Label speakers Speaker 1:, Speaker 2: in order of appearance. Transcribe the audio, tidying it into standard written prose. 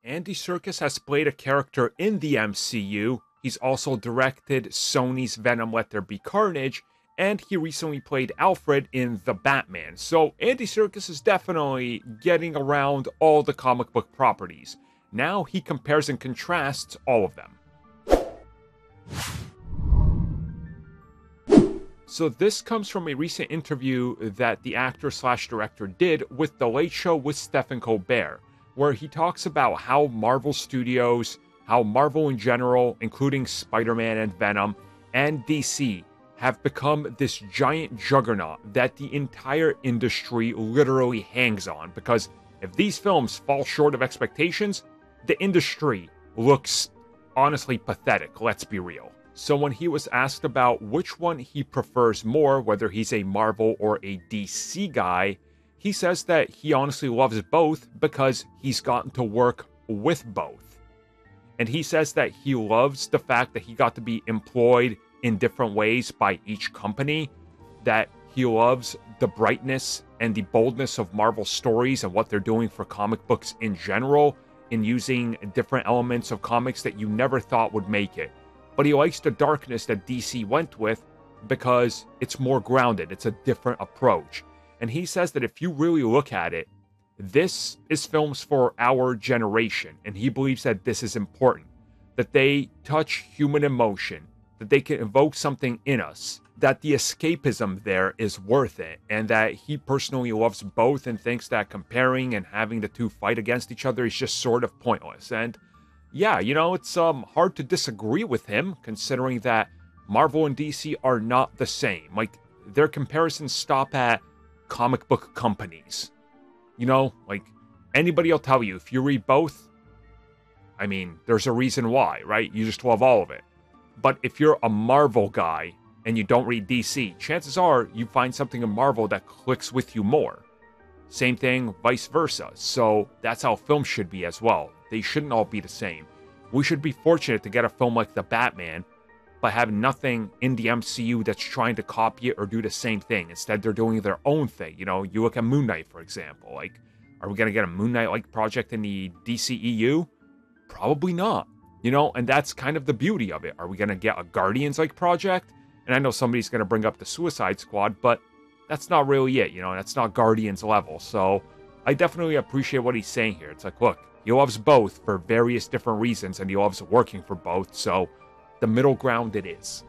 Speaker 1: Andy Serkis has played a character in the MCU. He's also directed Sony's Venom Let There Be Carnage, and he recently played Alfred in The Batman. So Andy Serkis is definitely getting around all the comic book properties. Now he compares and contrasts all of them. So this comes from a recent interview that the actor/director did with The Late Show with Stephen Colbert, where he talks about how Marvel Studios, how Marvel in general, including Spider-Man and Venom, and DC, have become this giant juggernaut that the entire industry literally hangs on. Because if these films fall short of expectations, the industry looks honestly pathetic, let's be real. So when he was asked about which one he prefers more, whether he's a Marvel or a DC guy, he says that he honestly loves both because he's gotten to work with both. And he says that he loves the fact that he got to be employed in different ways by each company, that he loves the brightness and the boldness of Marvel stories and what they're doing for comic books in general, in using different elements of comics that you never thought would make it. But he likes the darkness that DC went with because it's more grounded, it's a different approach. And he says that if you really look at it, this is films for our generation, and he believes that this is important, that they touch human emotion, that they can evoke something in us, that the escapism there is worth it, and that he personally loves both and thinks that comparing and having the two fight against each other is just sort of pointless. And yeah, you know, it's hard to disagree with him, considering that Marvel and DC are not the same. Like, their comparisons stop at comic book companies. You know, like, anybody will tell you, if you read both, I mean, there's a reason why, right? You just love all of it. But if you're a Marvel guy and you don't read DC, chances are you find something in Marvel that clicks with you more. Same thing, vice versa. So that's how films should be as well. They shouldn't all be the same. We should be fortunate to get a film like The Batman, but have nothing in the MCU that's trying to copy it or do the same thing. Instead, they're doing their own thing. You know, you look at Moon Knight, for example. Like, are we going to get a Moon Knight-like project in the DCEU? Probably not. You know, and that's kind of the beauty of it. Are we going to get a Guardians-like project? And I know somebody's going to bring up the Suicide Squad, but that's not really it. You know, that's not Guardians level. So I definitely appreciate what he's saying here. It's like, look, he loves both for various different reasons, and he loves working for both. So the middle ground it is.